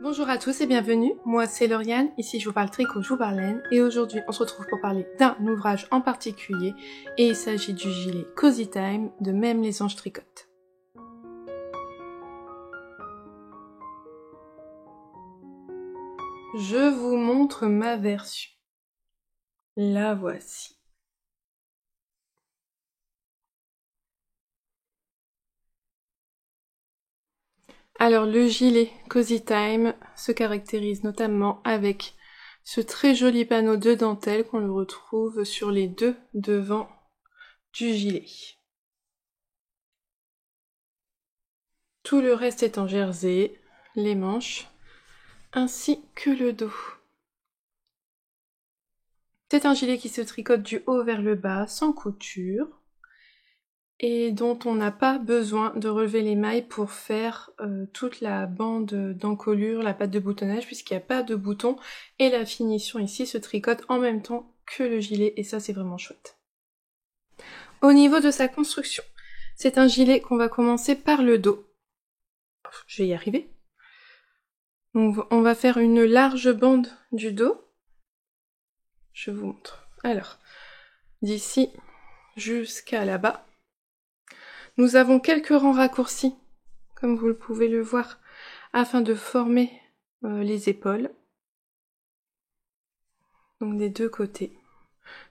Bonjour à tous et bienvenue, moi c'est Lauriane, ici je vous parle tricot, je vous parle laine, et aujourd'hui on se retrouve pour parler d'un ouvrage en particulier, et il s'agit du gilet Cozy Time de Même les Anges Tricotent. Je vous montre ma version. La voici. Alors le gilet Cozy Time se caractérise notamment avec ce très joli panneau de dentelle qu'on le retrouve sur les deux devants du gilet. Tout le reste est en jersey, les manches, ainsi que le dos. C'est un gilet qui se tricote du haut vers le bas, sans couture, et dont on n'a pas besoin de relever les mailles pour faire toute la bande d'encolure, la patte de boutonnage, puisqu'il n'y a pas de bouton, et la finition ici se tricote en même temps que le gilet, et ça c'est vraiment chouette. Au niveau de sa construction, c'est un gilet qu'on va commencer par le dos. Je vais y arriver. Donc on va faire une large bande du dos. Je vous montre. Alors, d'ici jusqu'à là-bas, nous avons quelques rangs raccourcis, comme vous pouvez le voir, afin de former les épaules. Donc des deux côtés.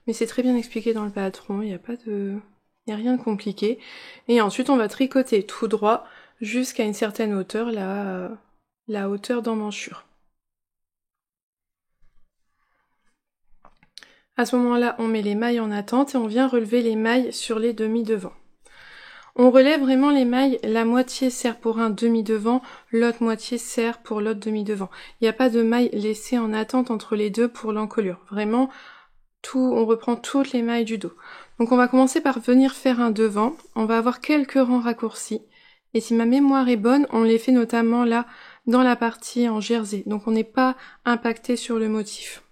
Mais c'est très bien expliqué dans le patron, il n'y a rien de compliqué. Et ensuite, on va tricoter tout droit jusqu'à une certaine hauteur, la hauteur d'emmanchure. À ce moment-là, on met les mailles en attente et on vient relever les mailles sur les demi-devants. On relève vraiment les mailles, la moitié sert pour un demi-devant, l'autre moitié sert pour l'autre demi-devant. Il n'y a pas de mailles laissées en attente entre les deux pour l'encolure. Vraiment, on reprend toutes les mailles du dos. Donc on va commencer par venir faire un devant. On va avoir quelques rangs raccourcis. Et si ma mémoire est bonne, on les fait notamment là, dans la partie en jersey. Donc on n'est pas impacté sur le motif.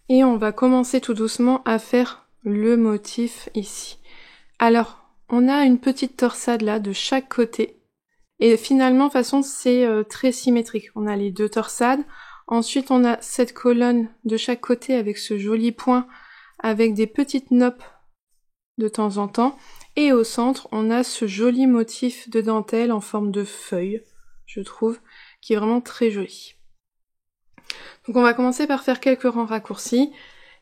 Et on va commencer tout doucement à faire le motif ici. Alors, on a une petite torsade là de chaque côté. Et finalement, de toute façon, c'est très symétrique. On a les deux torsades. Ensuite, on a cette colonne de chaque côté avec ce joli point, avec des petites noppes de temps en temps. Et au centre, on a ce joli motif de dentelle en forme de feuille, je trouve, qui est vraiment très joli. Donc on va commencer par faire quelques rangs raccourcis.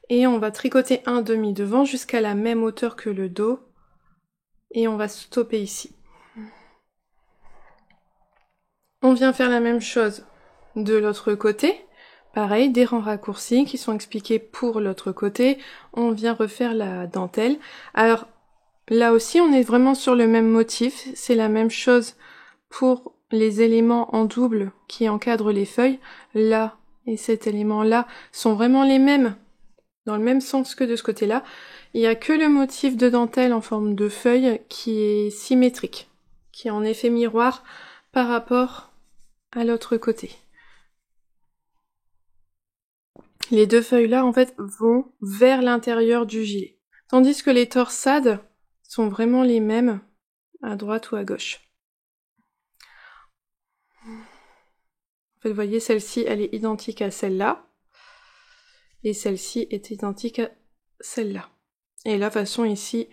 Et on va tricoter un demi-devant jusqu'à la même hauteur que le dos. Et on va stopper ici. On vient faire la même chose de l'autre côté. Pareil, des rangs raccourcis qui sont expliqués pour l'autre côté. On vient refaire la dentelle. Alors, là aussi, on est vraiment sur le même motif. C'est la même chose pour les éléments en double qui encadrent les feuilles. Là et cet élément-là sont vraiment les mêmes, dans le même sens que de ce côté-là. Il n'y a que le motif de dentelle en forme de feuille qui est symétrique, qui est en effet miroir par rapport à l'autre côté. Les deux feuilles-là, en fait, vont vers l'intérieur du gilet. Tandis que les torsades sont vraiment les mêmes à droite ou à gauche. En fait, vous voyez, celle-ci, elle est identique à celle-là. Et celle-ci est identique à celle-là. Et là, de toute façon, ici,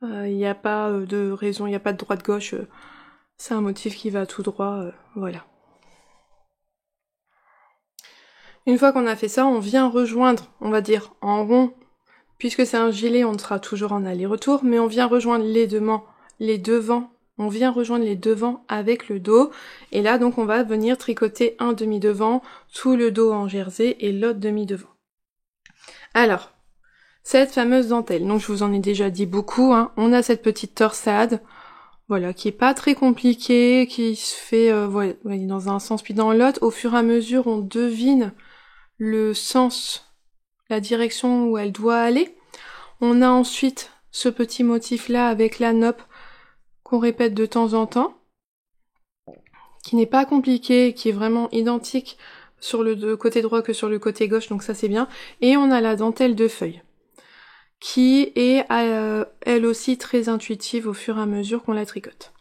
il n'y a pas de raison, il n'y a pas de droite-gauche. C'est un motif qui va tout droit, voilà. Une fois qu'on a fait ça, on vient rejoindre, on va dire en rond, puisque c'est un gilet, on sera toujours en aller-retour, mais on vient rejoindre les devants, on vient rejoindre les devants avec le dos, et là donc on va venir tricoter un demi-devant, tout le dos en jersey et l'autre demi-devant. Alors, cette fameuse dentelle, donc je vous en ai déjà dit beaucoup, hein. On a cette petite torsade, voilà, qui est pas très compliquée, qui se fait voilà, dans un sens puis dans l'autre. Au fur et à mesure, on devine le sens, la direction où elle doit aller. On a ensuite ce petit motif-là avec la noppe qu'on répète de temps en temps, qui n'est pas compliqué, qui est vraiment identique sur le côté droit que sur le côté gauche, donc ça c'est bien. Et on a la dentelle de feuille, qui est elle aussi très intuitive au fur et à mesure qu'on la tricote.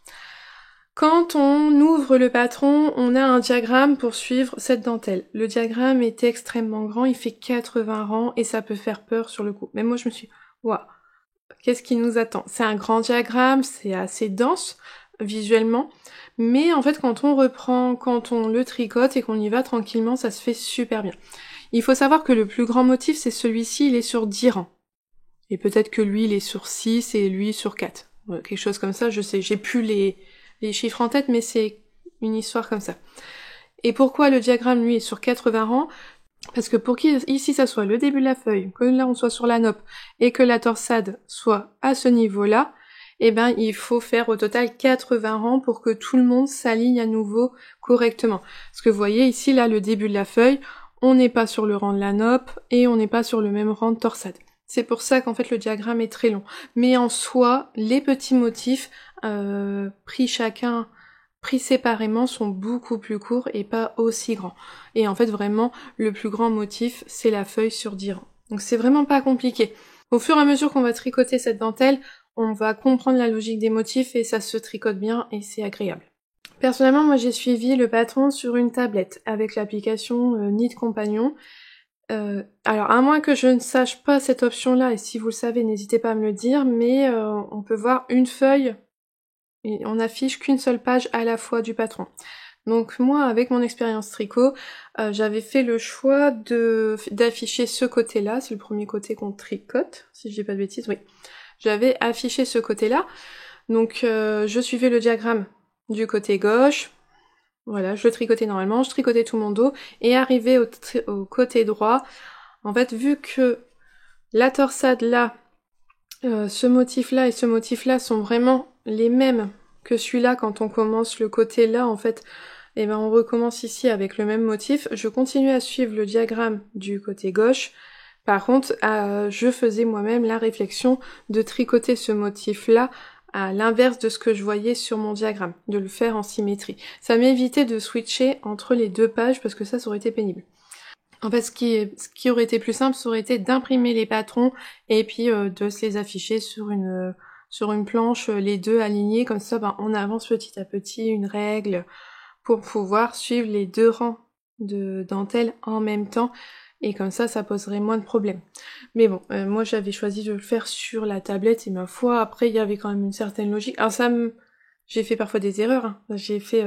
Quand on ouvre le patron, on a un diagramme pour suivre cette dentelle. Le diagramme est extrêmement grand, il fait 80 rangs et ça peut faire peur sur le coup. Mais moi je me suis dit, waouh, qu'est-ce qui nous attend? C'est un grand diagramme, c'est assez dense visuellement, mais en fait quand on reprend, quand on le tricote et qu'on y va tranquillement, ça se fait super bien. Il faut savoir que le plus grand motif, c'est celui-ci, il est sur 10 rangs. Et peut-être que lui, il est sur 6 et lui sur 4. Quelque chose comme ça, je sais, j'ai plus les chiffres en tête, mais c'est une histoire comme ça. Et pourquoi le diagramme, lui, est sur 80 rangs? Parce que pour qu'ici, ça soit le début de la feuille, que là, on soit sur la nope, et que la torsade soit à ce niveau-là, eh ben, il faut faire au total 80 rangs pour que tout le monde s'aligne à nouveau correctement. Parce que vous voyez, ici, là, le début de la feuille, on n'est pas sur le rang de la nope, et on n'est pas sur le même rang de torsade. C'est pour ça qu'en fait le diagramme est très long. Mais en soi, les petits motifs pris séparément sont beaucoup plus courts et pas aussi grands. Et en fait vraiment, le plus grand motif, c'est la feuille sur 10 rangs. Donc c'est vraiment pas compliqué. Au fur et à mesure qu'on va tricoter cette dentelle, on va comprendre la logique des motifs et ça se tricote bien et c'est agréable. Personnellement, moi j'ai suivi le patron sur une tablette avec l'application Knit Compagnon. Alors à moins que je ne sache pas cette option-là, et si vous le savez, n'hésitez pas à me le dire, mais on peut voir une feuille et on n'affiche qu'une seule page à la fois du patron. Donc moi, avec mon expérience tricot, j'avais fait le choix d'afficher ce côté-là, c'est le premier côté qu'on tricote, si je dis pas de bêtises, oui. J'avais affiché ce côté-là, donc je suivais le diagramme du côté gauche. Voilà, je le tricotais normalement, je tricotais tout mon dos, et arrivé au côté droit, en fait, vu que la torsade là, ce motif-là et ce motif-là sont vraiment les mêmes que celui-là quand on commence le côté là, en fait, et ben on recommence ici avec le même motif, je continuais à suivre le diagramme du côté gauche. Par contre, je faisais moi-même la réflexion de tricoter ce motif-là à l'inverse de ce que je voyais sur mon diagramme, de le faire en symétrie. Ça m'évitait de switcher entre les deux pages parce que ça aurait été pénible. En fait, ce qui aurait été plus simple, ça aurait été d'imprimer les patrons et puis de se les afficher sur une planche, les deux alignés, comme ça on avance petit à petit une règle pour pouvoir suivre les deux rangs de dentelle en même temps. Et comme ça poserait moins de problèmes. Mais bon, moi j'avais choisi de le faire sur la tablette et ma foi, après il y avait quand même une certaine logique. Alors j'ai fait parfois des erreurs, hein. J'ai fait,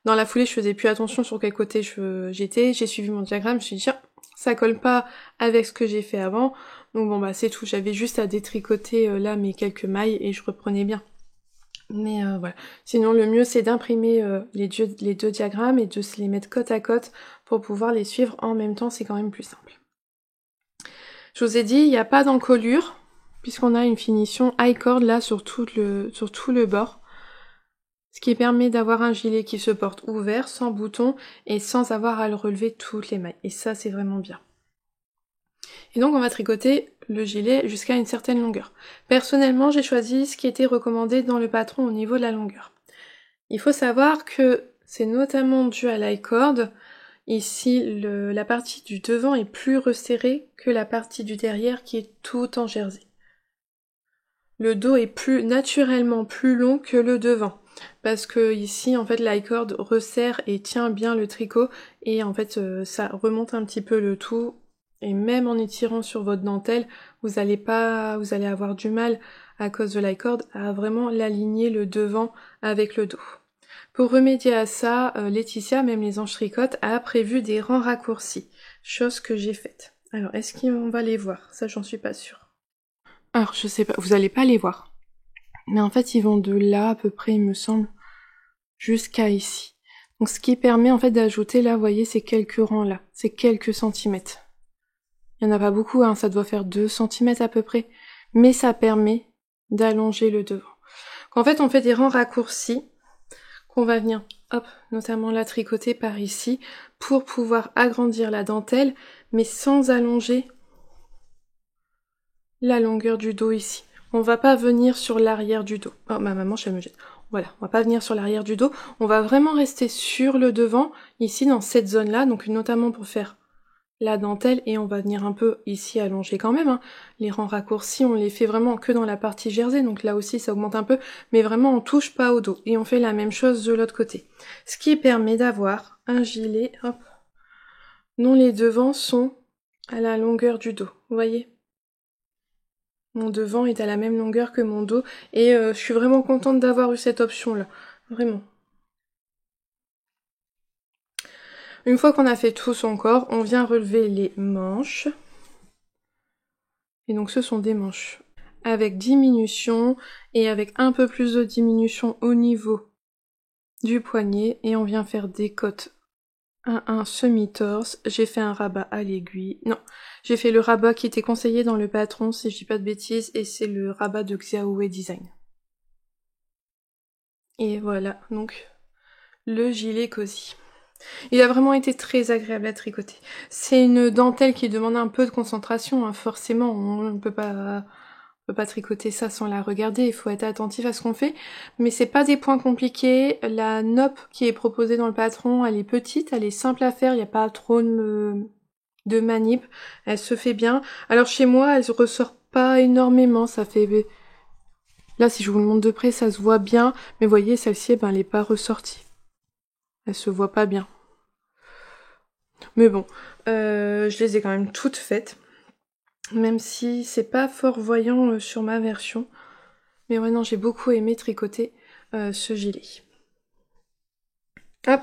dans la foulée je faisais plus attention sur quel côté j'étais, j'ai suivi mon diagramme, je me suis dit tiens, ça colle pas avec ce que j'ai fait avant, donc bon c'est tout, j'avais juste à détricoter là mes quelques mailles et je reprenais bien. Mais voilà. Sinon, le mieux, c'est d'imprimer les deux diagrammes et de se les mettre côte à côte pour pouvoir les suivre en même temps, c'est quand même plus simple. Je vous ai dit, il n'y a pas d'encolure, puisqu'on a une finition high cord là sur tout le bord, ce qui permet d'avoir un gilet qui se porte ouvert, sans bouton, et sans avoir à le relever toutes les mailles. Et ça, c'est vraiment bien. Et donc on va tricoter le gilet jusqu'à une certaine longueur. Personnellement, j'ai choisi ce qui était recommandé dans le patron au niveau de la longueur. Il faut savoir que c'est notamment dû à l'high cord. Ici, la partie du devant est plus resserrée que la partie du derrière qui est tout en jersey. Le dos est naturellement plus long que le devant. Parce que ici, en fait, l'high cord resserre et tient bien le tricot. Et en fait, ça remonte un petit peu le tout. Et même en étirant sur votre dentelle, vous allez avoir du mal, à cause de l'high cord, à vraiment l'aligner le devant avec le dos. Pour remédier à ça, Laetitia, même les anges tricotes, a prévu des rangs raccourcis, chose que j'ai faite. Alors, est-ce qu'on va les voir? Ça, j'en suis pas sûre. Alors, je sais pas, vous allez pas les voir. Mais en fait, ils vont de là, à peu près, il me semble, jusqu'à ici. Donc, ce qui permet, en fait, d'ajouter, là, vous voyez, ces quelques rangs-là, ces quelques centimètres. Il n'y en a pas beaucoup, hein, ça doit faire 2 cm à peu près, mais ça permet d'allonger le devant. En fait, on fait des rangs raccourcis, qu'on va venir, hop, notamment la tricoter par ici, pour pouvoir agrandir la dentelle, mais sans allonger la longueur du dos ici. On va pas venir sur l'arrière du dos. Oh, ma maman, elle me jette. Voilà, on va pas venir sur l'arrière du dos, on va vraiment rester sur le devant, ici, dans cette zone-là, donc notamment pour faire la dentelle et on va venir un peu ici allonger quand même, hein. Les rangs raccourcis, on les fait vraiment que dans la partie jersey, donc là aussi ça augmente un peu, mais vraiment on touche pas au dos. Et on fait la même chose de l'autre côté. Ce qui permet d'avoir un gilet, hop, dont les devants sont à la longueur du dos, vous voyez? Mon devant est à la même longueur que mon dos, et je suis vraiment contente d'avoir eu cette option-là, vraiment. Une fois qu'on a fait tout son corps, on vient relever les manches. Et donc ce sont des manches avec diminution et avec un peu plus de diminution au niveau du poignet. Et on vient faire des côtes un semi-torse. J'ai fait un rabat à l'aiguille. Non, j'ai fait le rabat qui était conseillé dans le patron, si je dis pas de bêtises, et c'est le rabat de Xiaowei Design. Et voilà, donc le gilet cosy. Il a vraiment été très agréable à tricoter. C'est une dentelle qui demande un peu de concentration, hein, forcément, on ne peut pas tricoter ça sans la regarder, il faut être attentif à ce qu'on fait, mais c'est pas des points compliqués. La nope qui est proposée dans le patron, elle est petite, elle est simple à faire, il n'y a pas trop de manip, elle se fait bien. Alors chez moi, elle se ressort pas énormément, ça fait... Là, si je vous le montre de près, ça se voit bien, mais vous voyez, celle-ci, eh ben, elle est pas ressortie. Elle se voit pas bien. Mais bon, je les ai quand même toutes faites. Même si c'est pas fort voyant sur ma version. Mais ouais, non, j'ai beaucoup aimé tricoter ce gilet. Hop,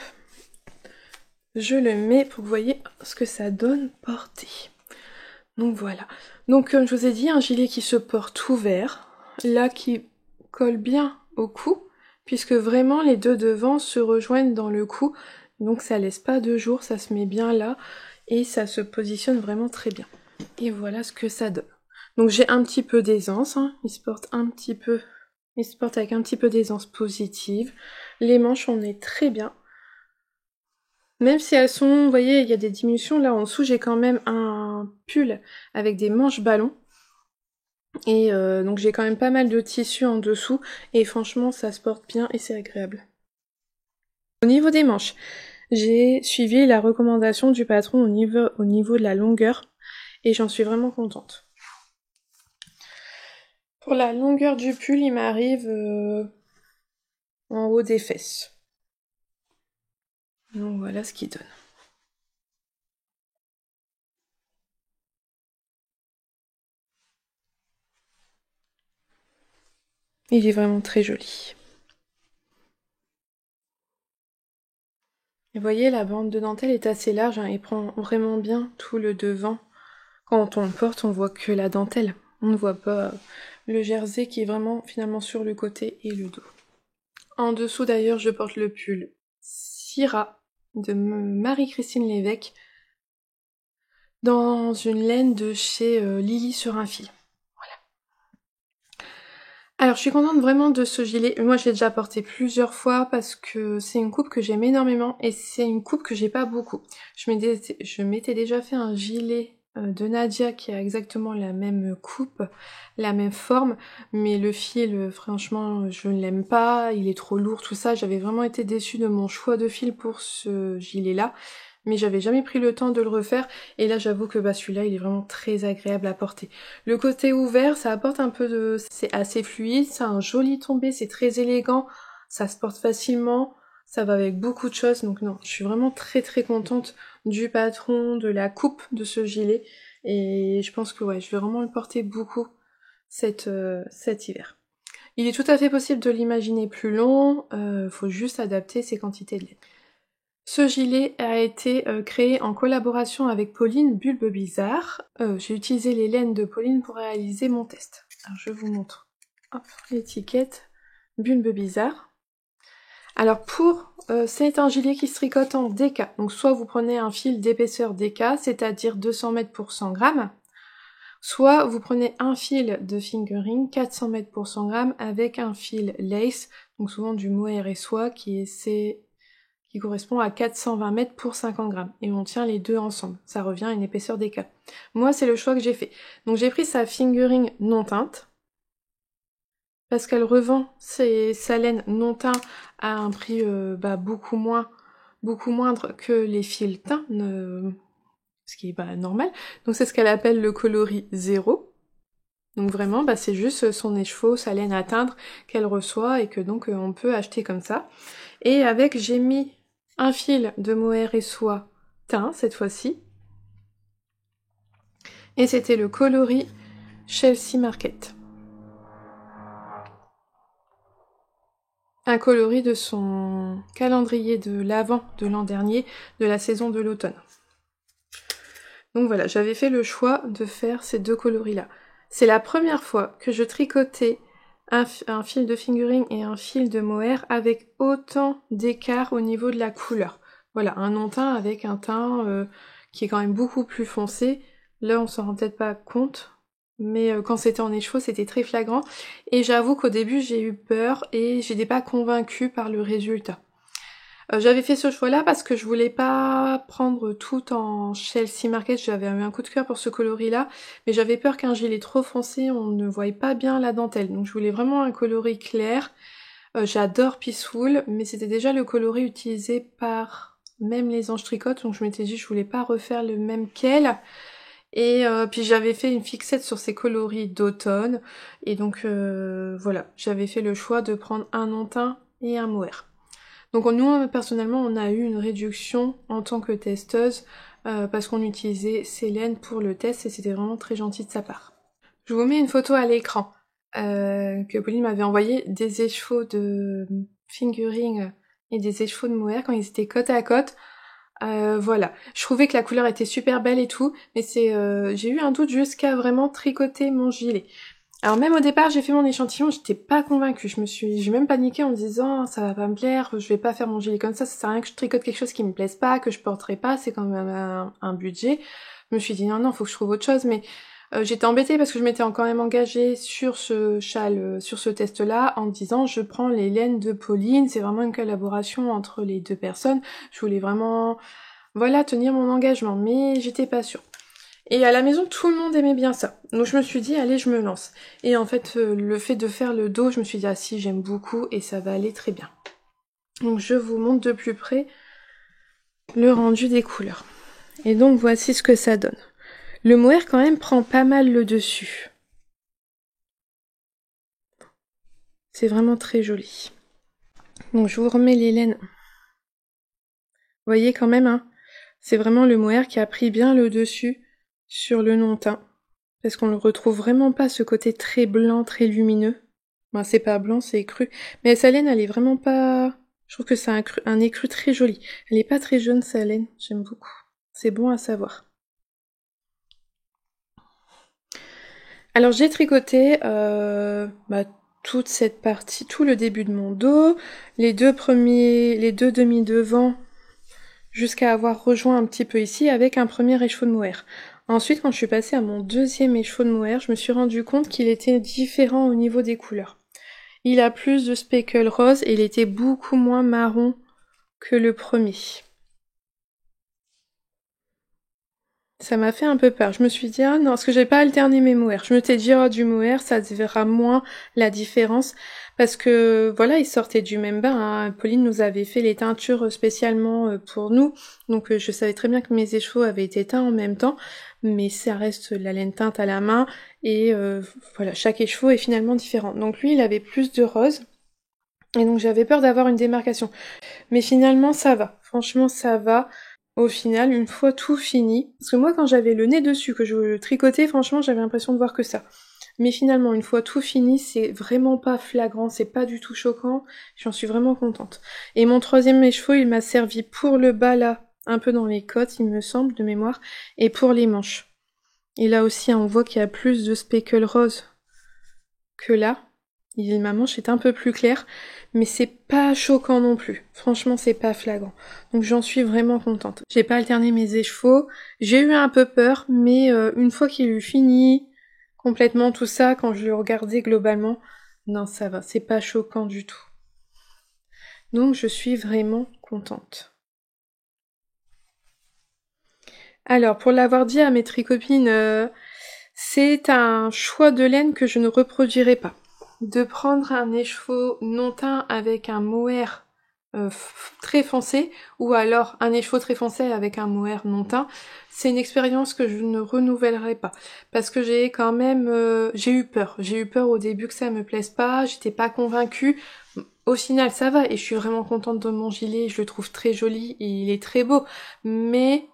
je le mets pour que vous voyez ce que ça donne porté. Donc voilà. Donc comme je vous ai dit, un gilet qui se porte ouvert, là qui colle bien au cou, puisque vraiment les deux devants se rejoignent dans le cou, donc ça laisse pas de jour, ça se met bien là, et ça se positionne vraiment très bien. Et voilà ce que ça donne. Donc j'ai un petit peu d'aisance, hein. Il se porte avec un petit peu d'aisance positive. Les manches, on est très bien. Même si elles sont, vous voyez, il y a des diminutions. Là en dessous, j'ai quand même un pull avec des manches ballons. Et donc j'ai quand même pas mal de tissu en dessous. Et franchement, ça se porte bien et c'est agréable. Au niveau des manches, j'ai suivi la recommandation du patron au niveau de la longueur. Et j'en suis vraiment contente. Pour la longueur du pull, il m'arrive en haut des fesses. Donc voilà ce qu'il donne. Il est vraiment très joli. Et vous voyez, la bande de dentelle est assez large, hein, et prend vraiment bien tout le devant. Quand on le porte, on voit que la dentelle. On ne voit pas le jersey qui est vraiment finalement sur le côté et le dos. En dessous d'ailleurs, je porte le pull Syrah de Marie-Christine Lévesque dans une laine de chez Lily sur un fil. Alors je suis contente vraiment de ce gilet. Moi je l'ai déjà porté plusieurs fois parce que c'est une coupe que j'aime énormément et c'est une coupe que j'ai pas beaucoup. Je m'étais déjà fait un gilet de Nadia qui a exactement la même coupe, la même forme, mais le fil franchement je ne l'aime pas, il est trop lourd, tout ça. J'avais vraiment été déçue de mon choix de fil pour ce gilet là. Mais j'avais jamais pris le temps de le refaire, et là j'avoue que celui-là il est vraiment très agréable à porter. Le côté ouvert, ça apporte un peu de... c'est assez fluide, c'est un joli tombé, c'est très élégant, ça se porte facilement, ça va avec beaucoup de choses, donc non, je suis vraiment très très contente du patron, de la coupe de ce gilet, et je pense que ouais, je vais vraiment le porter beaucoup cet hiver. Il est tout à fait possible de l'imaginer plus long, faut juste adapter ses quantités de laine. Ce gilet a été créé en collaboration avec Pauline Bulbe Bizarre. J'ai utilisé les laines de Pauline pour réaliser mon test. Alors je vous montre l'étiquette Bulbe Bizarre. Alors c'est un gilet qui se tricote en DK. Donc soit vous prenez un fil d'épaisseur DK, c'est-à-dire 200 mètres pour 100 grammes, soit vous prenez un fil de fingering, 400 mètres pour 100 grammes, avec un fil lace, donc souvent du mohair et soie, qui correspond à 420 mètres pour 50 grammes. Et on tient les deux ensemble. Ça revient à une épaisseur d'écart. Moi, c'est le choix que j'ai fait. Donc j'ai pris sa fingering non teinte, parce qu'elle revend sa laine non teinte à un prix beaucoup moindre que les fils teints, ce ce qui est normal. Donc c'est ce qu'elle appelle le coloris 0. Donc vraiment, c'est juste son écheveau, sa laine à teindre qu'elle reçoit et que donc on peut acheter comme ça. Et avec, j'ai mis un fil de mohair et soie teint cette fois-ci. Et c'était le coloris Chelsea Market. Un coloris de son calendrier de l'Avent de l'an dernier, de la saison de l'automne. Donc voilà, j'avais fait le choix de faire ces deux coloris-là. C'est la première fois que je tricotais un fil de fingering et un fil de mohair avec autant d'écart au niveau de la couleur. Voilà, un non-teint avec un teint qui est quand même beaucoup plus foncé. Là, on s'en rend peut-être pas compte, mais quand c'était en écheveau, c'était très flagrant. Et j'avoue qu'au début, j'ai eu peur et j'étais pas convaincue par le résultat. J'avais fait ce choix-là parce que je voulais pas prendre tout en Chelsea Market, j'avais eu un coup de cœur pour ce coloris-là, mais j'avais peur qu'un gilet trop foncé, on ne voyait pas bien la dentelle. Donc je voulais vraiment un coloris clair. J'adore Peaceful, mais c'était déjà le coloris utilisé par même les Anges Tricotte, donc je m'étais dit je voulais pas refaire le même qu'elle. Et puis j'avais fait une fixette sur ces coloris d'automne, et donc voilà, j'avais fait le choix de prendre un non-teint et un mohair. Donc nous, personnellement, on a eu une réduction en tant que testeuse parce qu'on utilisait Célène pour le test et c'était vraiment très gentil de sa part. Je vous mets une photo à l'écran que Pauline m'avait envoyé des écheveaux de fingering et des écheveaux de mohair quand ils étaient côte à côte. Voilà, je trouvais que la couleur était super belle et tout, mais j'ai eu un doute jusqu'à vraiment tricoter mon gilet. Alors même au départ, j'ai fait mon échantillon, j'étais pas convaincue. J'ai même paniqué en me disant ça va pas me plaire, je vais pas faire mon gilet comme ça sert à rien que je tricote quelque chose qui me plaise pas, que je porterai pas, c'est quand même un budget. Je me suis dit non, faut que je trouve autre chose, mais j'étais embêtée parce que je m'étais quand même engagée sur ce châle, sur ce test-là, en me disant je prends les laines de Pauline, c'est vraiment une collaboration entre les deux personnes. Je voulais vraiment, voilà, tenir mon engagement, mais j'étais pas sûre. Et à la maison, tout le monde aimait bien ça. Donc je me suis dit, allez, je me lance. Et en fait, le fait de faire le dos, je me suis dit, ah si, j'aime beaucoup et ça va aller très bien. Donc je vous montre de plus près le rendu des couleurs. Et donc voici ce que ça donne. Le mohair quand même prend pas mal le dessus. C'est vraiment très joli. Donc je vous remets les laines. Vous voyez quand même, hein, c'est vraiment le mohair qui a pris bien le dessus sur le non-teint. Parce qu'on ne retrouve vraiment pas ce côté très blanc, très lumineux. C'est pas blanc, c'est cru. Mais sa laine, elle est vraiment pas... Je trouve que c'est un écru très joli. Elle est pas très jaune, sa laine. J'aime beaucoup. C'est bon à savoir. Alors j'ai tricoté toute cette partie, tout le début de mon dos, les deux demi-devants, jusqu'à avoir rejoint un petit peu ici avec un premier écheveau de mohair. Ensuite, quand je suis passée à mon deuxième écheveau de mohair, je me suis rendu compte qu'il était différent au niveau des couleurs. Il a plus de speckle rose et il était beaucoup moins marron que le premier. Ça m'a fait un peu peur. Je me suis dit, ah non, parce que j'ai pas alterné mes mohair. Je me t'ai dit, oh, du mohair, ça se verra moins la différence. Parce que, voilà, ils sortaient du même bain. Hein. Pauline nous avait fait les teintures spécialement pour nous. Donc, je savais très bien que mes écheveaux avaient été teints en même temps. Mais ça reste la laine teinte à la main. Et voilà, chaque écheveau est finalement différent. Donc, lui, il avait plus de rose. Et donc, j'avais peur d'avoir une démarcation. Mais finalement, ça va. Franchement, ça va. Au final, une fois tout fini, parce que moi quand j'avais le nez dessus, que je le tricotais, franchement j'avais l'impression de voir que ça. Mais finalement, une fois tout fini, c'est vraiment pas flagrant, c'est pas du tout choquant, j'en suis vraiment contente. Et mon troisième écheveau, il m'a servi pour le bas là, un peu dans les côtes, il me semble, de mémoire, et pour les manches. Et là aussi, on voit qu'il y a plus de speckle rose que là. Ma manche est un peu plus claire, mais c'est pas choquant non plus. Franchement, c'est pas flagrant. Donc j'en suis vraiment contente. J'ai pas alterné mes écheveaux, j'ai eu un peu peur, mais une fois qu'il eut fini complètement tout ça, quand je le regardais globalement, non ça va, c'est pas choquant du tout. Donc je suis vraiment contente. Alors, pour l'avoir dit à mes tricopines, c'est un choix de laine que je ne reproduirai pas. De prendre un écheveau non teint avec un mohair très foncé, ou alors un écheveau très foncé avec un mohair non teint, c'est une expérience que je ne renouvellerai pas. Parce que j'ai quand même... j'ai eu peur. J'ai eu peur au début que ça me plaise pas, j'étais pas convaincue. Au final, ça va, et je suis vraiment contente de mon gilet, je le trouve très joli, et il est très beau. Mais...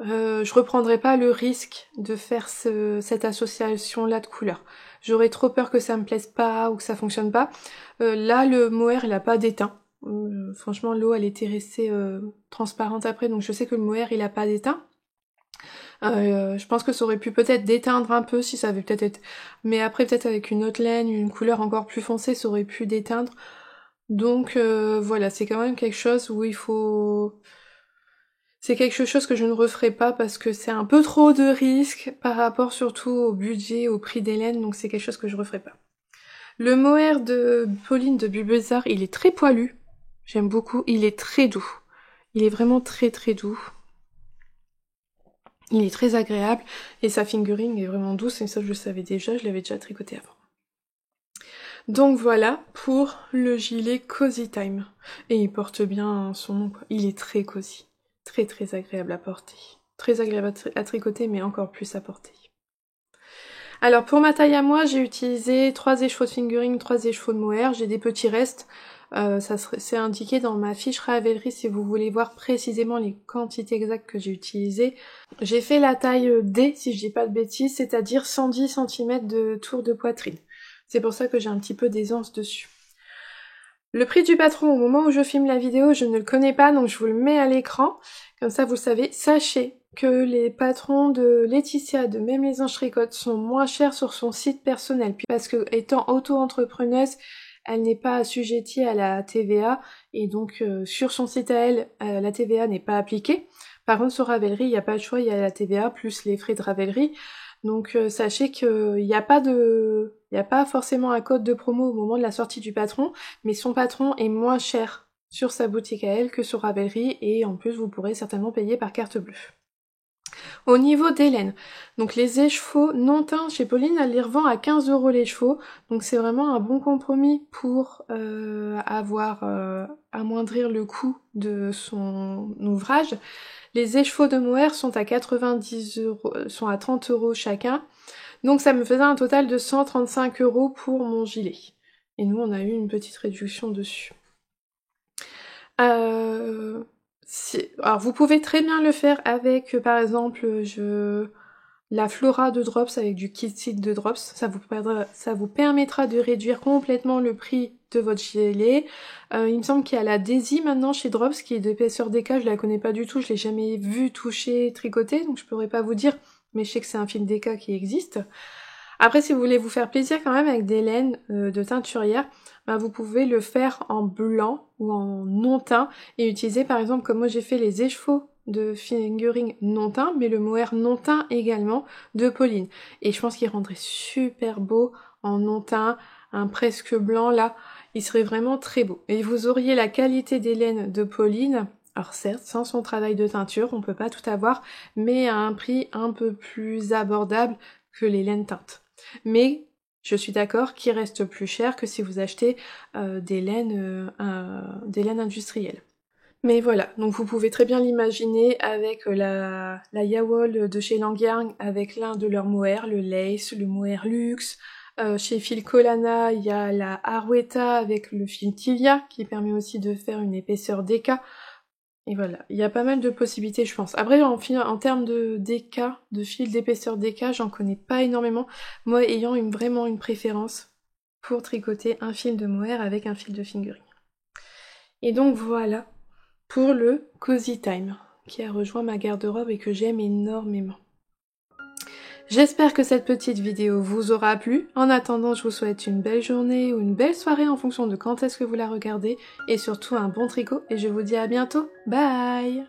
je reprendrai pas le risque de faire cette association-là de couleurs. J'aurais trop peur que ça me plaise pas ou que ça fonctionne pas. Là, le mohair, il a pas d'étain. Franchement, l'eau, elle était restée transparente après, donc je sais que le mohair, il a pas d'étain. Je pense que ça aurait pu peut-être déteindre un peu si ça avait peut-être été... Mais après, peut-être avec une autre laine, une couleur encore plus foncée, ça aurait pu déteindre. Donc voilà, c'est quand même quelque chose où il faut... C'est quelque chose que je ne referai pas parce que c'est un peu trop de risques par rapport surtout au budget, au prix des laines, donc c'est quelque chose que je referai pas. Le mohair de Pauline de Bulbazar, il est très poilu. J'aime beaucoup. Il est très doux. Il est vraiment très très doux. Il est très agréable et sa fingering est vraiment douce et ça je le savais déjà, je l'avais déjà tricoté avant. Donc voilà pour le gilet Cozy Time. Et il porte bien son nom, quoi. Il est très cosy. Très très agréable à porter. Très agréable à tricoter, mais encore plus à porter. Alors pour ma taille à moi, j'ai utilisé 3 écheveaux de fingering, 3 écheveaux de mohair. J'ai des petits restes. C'est indiqué dans ma fiche Ravelry si vous voulez voir précisément les quantités exactes que j'ai utilisées. J'ai fait la taille D, si je dis pas de bêtises, c'est-à-dire 110 cm de tour de poitrine. C'est pour ça que j'ai un petit peu d'aisance dessus. Le prix du patron, au moment où je filme la vidéo, je ne le connais pas, donc je vous le mets à l'écran. Comme ça, vous le savez. Sachez que les patrons de Laetitia, de Même les Anges Tricotent, sont moins chers sur son site personnel. Parce que, étant auto-entrepreneuse, elle n'est pas assujettie à la TVA. Et donc, sur son site à elle, la TVA n'est pas appliquée. Par contre, sur Ravelry, il n'y a pas de choix, il y a la TVA plus les frais de Ravelry. Donc sachez qu'il n'y a pas forcément un code de promo au moment de la sortie du patron, mais son patron est moins cher sur sa boutique à elle que sur Ravelry, et en plus vous pourrez certainement payer par carte bleue. Au niveau des laines, donc les écheveaux non teints chez Pauline, elle les revend à 15 € l'écheveau, donc c'est vraiment un bon compromis pour amoindrir le coût de son ouvrage. Les écheveaux de mohair sont à 90 €, sont à 30 € chacun. Donc ça me faisait un total de 135 € pour mon gilet. Et nous, on a eu une petite réduction dessus. Alors vous pouvez très bien le faire avec, par exemple, la Flora de Drops avec du kit seed de Drops. Ça vous permettra de réduire complètement le prix de votre gilet. Il me semble qu'il y a la Daisy maintenant chez Drops qui est d'épaisseur DK, je la connais pas du tout, je l'ai jamais vue, toucher, tricoter, donc je pourrais pas vous dire, mais je sais que c'est un fil DK qui existe. Après, si vous voulez vous faire plaisir quand même avec des laines de teinturière, ben, vous pouvez le faire en blanc ou en non teint et utiliser par exemple comme moi j'ai fait les écheveaux de fingering non teint, mais le mohair non teint également de Pauline. Et je pense qu'il rendrait super beau en non teint, un presque blanc là, il serait vraiment très beau. Et vous auriez la qualité des laines de Pauline, alors certes, sans son travail de teinture, on peut pas tout avoir, mais à un prix un peu plus abordable que les laines teintes. Mais je suis d'accord qu'il reste plus cher que si vous achetez des laines industrielles. Mais voilà, donc vous pouvez très bien l'imaginer avec la Yawol de chez Langyang, avec l'un de leurs mohair, le Lace, le mohair Luxe. Chez Fil Colana, il y a la Arweta avec le fil Tilia, qui permet aussi de faire une épaisseur DK. Et voilà, il y a pas mal de possibilités, je pense. Après, en termes de DK, de fil d'épaisseur DK, j'en connais pas énormément. Moi, ayant vraiment une préférence pour tricoter un fil de mohair avec un fil de fingering. Et donc voilà pour le Cozy Time, qui a rejoint ma garde-robe et que j'aime énormément. J'espère que cette petite vidéo vous aura plu. En attendant, je vous souhaite une belle journée ou une belle soirée en fonction de quand est-ce que vous la regardez. Et surtout un bon tricot. Et je vous dis à bientôt. Bye!